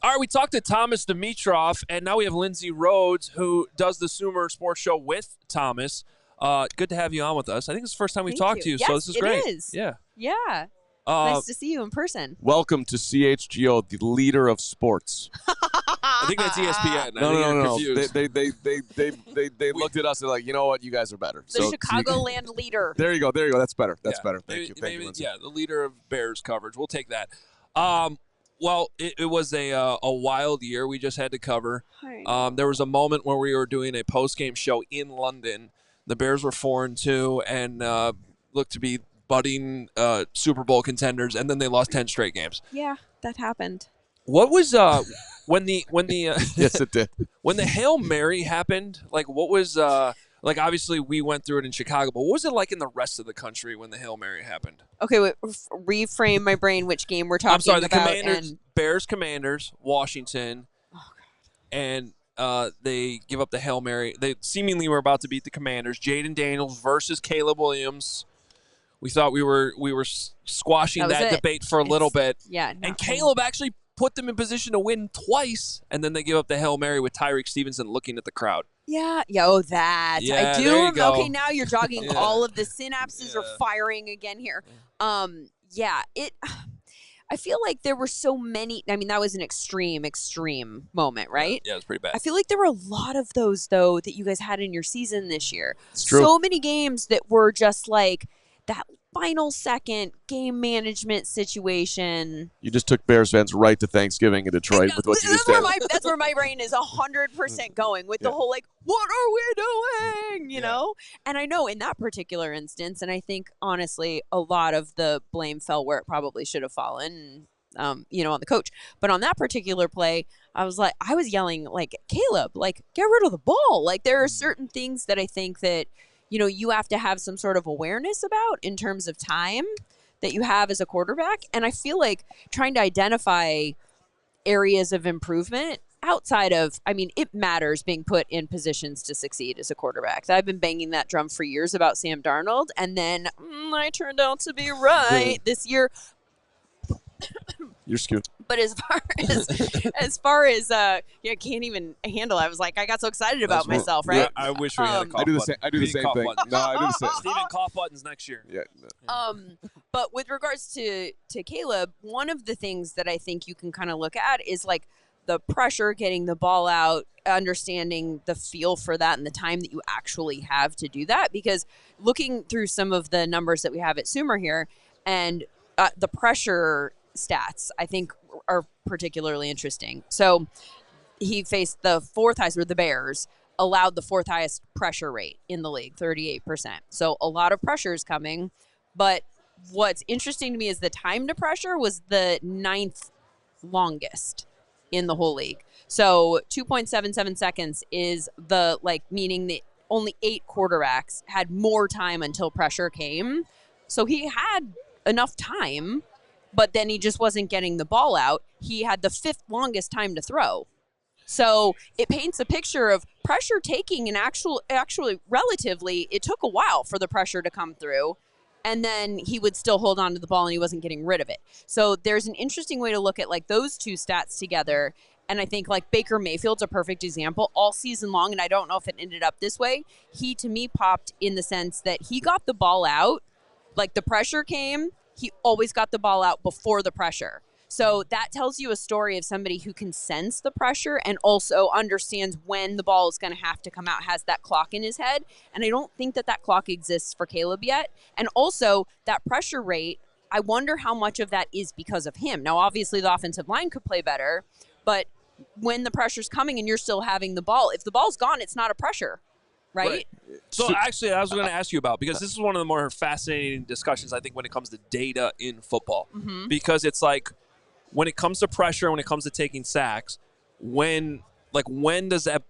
All right, we talked to Thomas Dimitrov, and now we have Lindsay Rhodes, who does the Sumer Sports Show with Thomas. Good to have you on with us. I think it's the first time we've talked to you, yes, so this is great. It is. Yeah. Yeah. Nice to see you in person. Welcome to CHGO, the leader of sports. I think that's ESPN. No. They looked at us and like, you know what? You guys are better. The Chicagoland leader. There you go. That's better. That's better. Thank you. Thank you, Lindsay. Yeah, the leader of Bears coverage. We'll take that. Well, it was a wild year we just had to cover. There was a moment where we were doing a post-game show in London. The Bears were 4-2 and looked to be budding Super Bowl contenders, and then they lost 10 straight games. Yeah, that happened. What was when the yes, it did. When the Hail Mary happened? Like, what was like? Obviously, we went through it in Chicago, but what was it like in the rest of the country when the Hail Mary happened? Okay, wait, reframe my brain. Which game we're talking about? I'm sorry, the Commanders, Bears, Commanders, Washington, and they give up the Hail Mary. They seemingly were about to beat the Commanders. Jaden Daniels versus Caleb Williams. We thought we were squashing that debate for a little bit. Yeah. And Caleb actually put them in position to win twice, and then they give up the Hail Mary with Tyreek Stevenson looking at the crowd. Yeah. That. Yeah, I do. there you go. Okay, now you're jogging. Yeah. All of the synapses are firing again here. I feel like there were so many. I mean, that was an extreme moment, right? Yeah, it was pretty bad. I feel like there were a lot of those, though, that you guys had in your season this year. It's true. So many games that were just like that final second game management situation. You just took Bears fans right to Thanksgiving in Detroit with what you just did. That's where my brain is 100% going with the whole, like, what are we doing? You know? And I know in that particular instance, and I think, honestly, a lot of the blame fell where it probably should have fallen, on the coach. But on that particular play, I was yelling, like, Caleb, like, get rid of the ball. Like, there are certain things that I think that, you have to have some sort of awareness about in terms of time that you have as a quarterback. And I feel like trying to identify areas of improvement outside of, it matters being put in positions to succeed as a quarterback. I've been banging that drum for years about Sam Darnold, and then I turned out to be right this year. You're skewed. But as far as I can't even handle it. I was like, I got so excited about myself, right? Yeah, I wish we had a cough button. I do the same thing. No, I do the same. Steven, cough buttons next year. Yeah. But with regards to Caleb, one of the things that I think you can kind of look at is like the pressure, getting the ball out, understanding the feel for that and the time that you actually have to do that. Because looking through some of the numbers that we have at Sumer here and the pressure stats, I think, are particularly interesting. So he faced the fourth highest, or the Bears allowed the fourth highest pressure rate in the league, 38%. So a lot of pressure is coming. But what's interesting to me is the time to pressure was the 9th longest in the whole league. So 2.77 seconds is meaning that only 8 quarterbacks had more time until pressure came. So he had enough time, but then he just wasn't getting the ball out. He had the 5th longest time to throw. So it paints a picture of pressure taking and actually relatively, it took a while for the pressure to come through. And then he would still hold on to the ball and he wasn't getting rid of it. So there's an interesting way to look at like those two stats together. And I think like Baker Mayfield's a perfect example all season long. And I don't know if it ended up this way. He, to me, popped in the sense that he got the ball out. Like the pressure came, he always got the ball out before the pressure. So that tells you a story of somebody who can sense the pressure and also understands when the ball is going to have to come out, has that clock in his head. And I don't think that clock exists for Caleb yet. And also that pressure rate, I wonder how much of that is because of him. Now, obviously the offensive line could play better, but when the pressure's coming and you're still having the ball, if the ball's gone, it's not a pressure. Right? So actually, I was going to ask you about, because this is one of the more fascinating discussions, I think, when it comes to data in football. Mm-hmm. Because it's like, when it comes to pressure, when it comes to taking sacks, when does the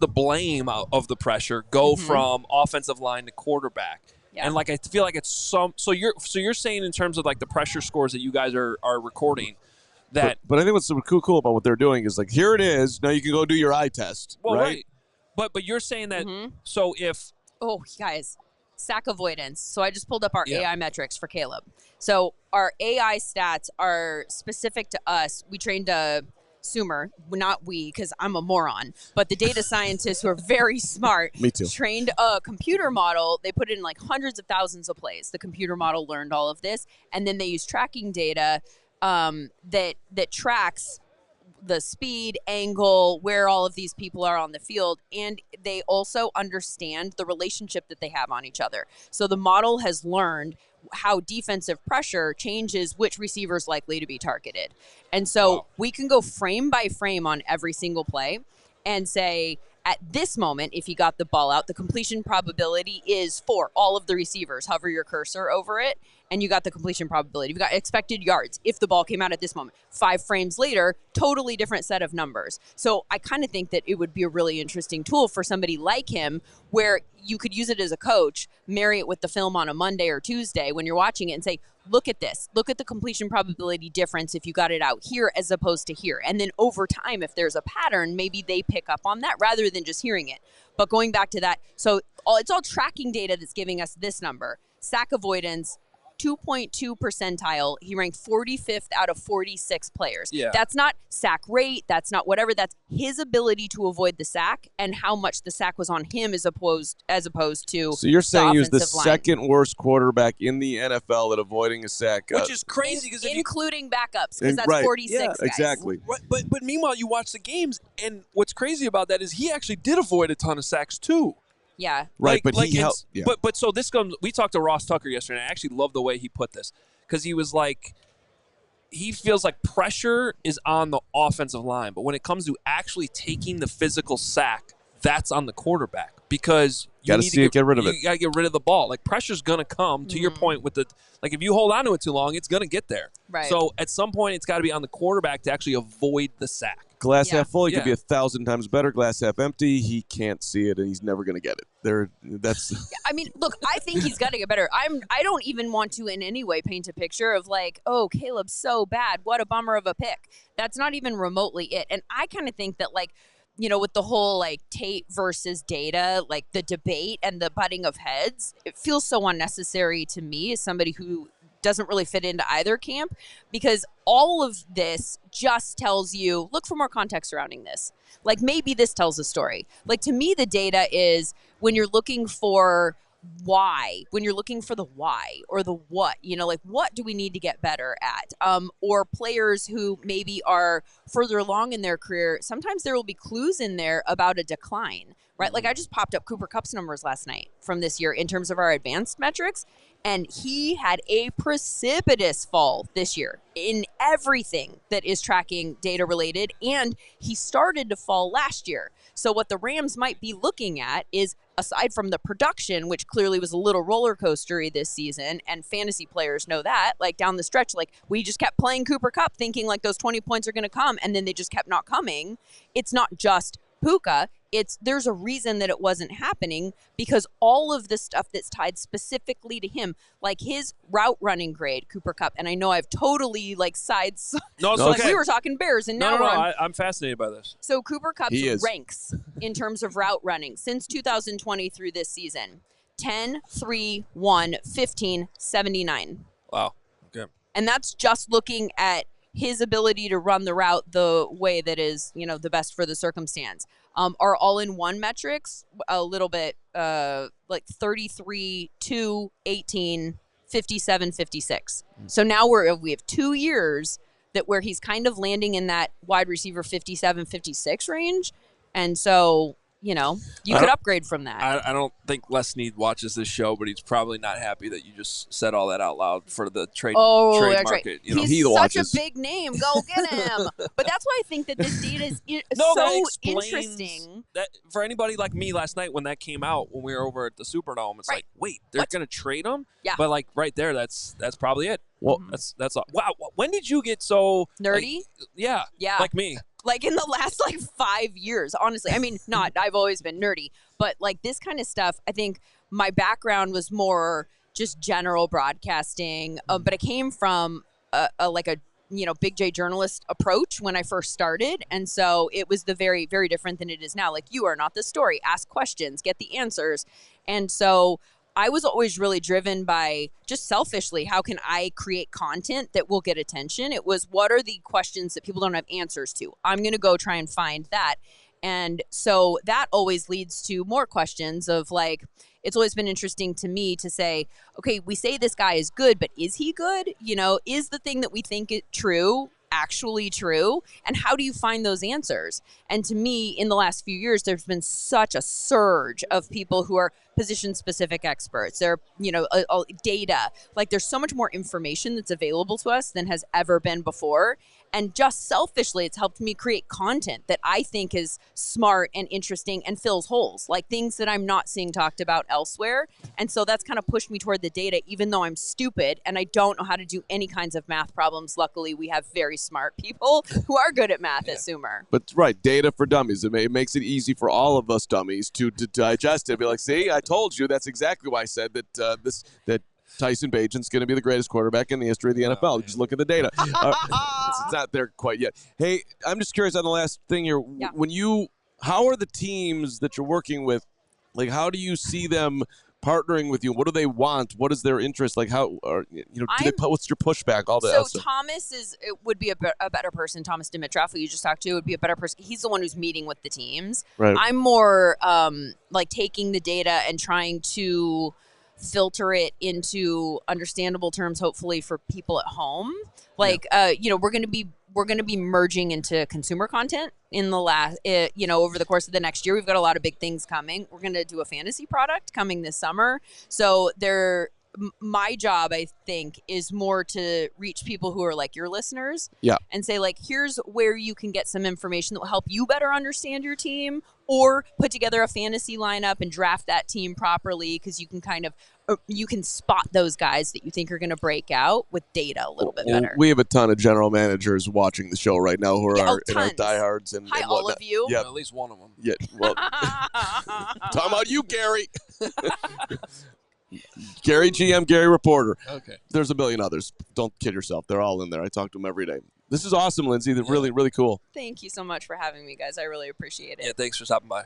blame of the pressure go from offensive line to quarterback? Yeah. And like I feel like it's so you're saying in terms of like the pressure scores that you guys are recording. That but I think what's so cool about what they're doing is like, here it is. Now you can go do your eye test. Well, right. But you're saying that, so if... Oh, guys, sack avoidance. So I just pulled up our AI metrics for Caleb. So our AI stats are specific to us. We trained a Sumer, not we, because I'm a moron, but the data scientists who are very smart Me too. trained a computer model. They put in like hundreds of thousands of plays. The computer model learned all of this, and then they use tracking data that tracks the speed, angle, where all of these people are on the field, and they also understand the relationship that they have on each other. So the model has learned how defensive pressure changes which receiver is likely to be targeted. And so we can go frame by frame on every single play and say, at this moment, if you got the ball out, the completion probability is for all of the receivers. Hover your cursor over it, and you got the completion probability. You've got expected yards if the ball came out at this moment. 5 frames later, totally different set of numbers. So I kind of think that it would be a really interesting tool for somebody like him where you could use it as a coach, marry it with the film on a Monday or Tuesday when you're watching it and say, look at this. Look at the completion probability difference if you got it out here as opposed to here. And then over time, if there's a pattern, maybe they pick up on that rather than just hearing it. But going back to that, so it's all tracking data that's giving us this number. Sack avoidance, 2.2 percentile. He ranked 45th out of 46 players. Yeah. That's not sack rate. That's not whatever. That's his ability to avoid the sack and how much the sack was on him as opposed to. So you're saying he was the offensive line. second worst quarterback in the NFL at avoiding a sack, Which is crazy because including backups, because that's right. 46 Yeah, guys. exactly. But meanwhile, you watch the games, and what's crazy about that is he actually did avoid a ton of sacks too. Yeah. Right, but he he helped. Yeah. But so this comes. We talked to Ross Tucker yesterday. And I actually love the way he put this because he was like, he feels like pressure is on the offensive line, but when it comes to actually taking the physical sack, that's on the quarterback because you got to get rid of it. You got to get rid of the ball. Like pressure's gonna come. To your point with the like, if you hold on to it too long, it's gonna get there. Right. So at some point, it's got to be on the quarterback to actually avoid the sack. Glass half full, he Yeah. could be 1,000 times better. Glass half empty, he can't see it, and he's never going to get it. I mean, look, I think he's got to get better. I don't even want to in any way paint a picture of like, oh, Caleb's so bad. What a bummer of a pick. That's not even remotely it. And I kind of think that like, you know, with the whole like tape versus data, like the debate and the butting of heads, it feels so unnecessary to me as somebody who doesn't really fit into either camp, because all of this just tells you, look for more context surrounding this. Like maybe this tells a story. Like to me, the data is when you're looking for why, when you're looking for the why or the what, you know, like what do we need to get better at? Or players who maybe are further along in their career, sometimes there will be clues in there about a decline, right? Like I just popped up Cooper Kupp's numbers last night from this year in terms of our advanced metrics. And he had a precipitous fall this year in everything that is tracking data related. And he started to fall last year. So what the Rams might be looking at is, aside from the production, which clearly was a little roller coastery this season, and fantasy players know that, like down the stretch, like we just kept playing Cooper Kupp thinking like those 20 points are going to come, and then they just kept not coming. It's not just Puka. There's a reason that it wasn't happening, because all of the stuff that's tied specifically to him, like his route running grade, Cooper Kupp, and I know I've totally like sides. No, it's like okay. we were talking Bears, and now I'm fascinated by this. So Cooper Kupp's ranks in terms of route running since 2020 through this season: 10, 3, 1, 15, 79. Wow. Okay. And that's just looking at his ability to run the route the way that is, you know, the best for the circumstance. Our all-in-one metrics, a little bit like 33, 2, 18, 57, 56. So now we have 2 years that where he's kind of landing in that wide receiver 57, 56 range. And so, you know, you could upgrade from that. I don't think Les Snead watches this show, but he's probably not happy that you just said all that out loud for the trade market. Right. You know, he's such a big name. Go get him. But that's why I think that this data is so interesting. That for anybody like me last night when that came out, when we were over at the Superdome, it's like, wait, they're going to trade him? Yeah. But like right there, that's probably it. Well, that's all. Wow. When did you get so nerdy? Yeah. Like me. Like in the last 5 years, honestly. I mean, I've always been nerdy, but like this kind of stuff, I think my background was more just general broadcasting, but it came from a Big J journalist approach when I first started. And so it was the very, very different than it is now. Like, you are not the story. Ask questions, get the answers. And so I was always really driven by just selfishly, how can I create content that will get attention? It was, what are the questions that people don't have answers to? I'm going to go try and find that. And so that always leads to more questions of like, it's always been interesting to me to say, okay, we say this guy is good, but is he good? You know, is the thing that we think is true actually true? And how do you find those answers? And to me, in the last few years, there's been such a surge of people who are position-specific experts. They're, data. Like, there's so much more information that's available to us than has ever been before. And just selfishly, it's helped me create content that I think is smart and interesting and fills holes, like things that I'm not seeing talked about elsewhere. And so that's kind of pushed me toward the data, even though I'm stupid and I don't know how to do any kinds of math problems. Luckily, we have very smart people who are good at math at Sumer. But right, data for dummies. It makes it easy for all of us dummies to digest it. Be like, see, I told you. That's exactly why I said that that Tyson Bagent's going to be the greatest quarterback in the history of the NFL. Just look at the data. It's not there quite yet. Hey, I'm just curious on the last thing here. Yeah. How are the teams that you're working with, like, how do you see them partnering with you? What do they want? What is their interest? Like, what's your pushback? All that so stuff. Thomas would be a better person. Thomas Dimitrov, who you just talked to, would be a better person. He's the one who's meeting with the teams. Right. I'm more like taking the data and trying to filter it into understandable terms, hopefully for people at home. Like, we're going to be merging into consumer content in the last, over the course of the next year. We've got a lot of big things coming. We're going to do a fantasy product coming this summer. So my job, I think, is more to reach people who are like your listeners and say, like, here's where you can get some information that will help you better understand your team, or put together a fantasy lineup and draft that team properly, because you can spot those guys that you think are going to break out with data a little bit better. We have a ton of general managers watching the show right now who are our diehards. And Hi, and all of you. Yeah, at least one of them. Yeah, well, talking about you, Gary. Gary GM, Gary Reporter. Okay. There's a billion others. Don't kid yourself. They're all in there. I talk to them every day. This is awesome, Lindsay. They're really, really cool. Thank you so much for having me, guys. I really appreciate it. Yeah, thanks for stopping by.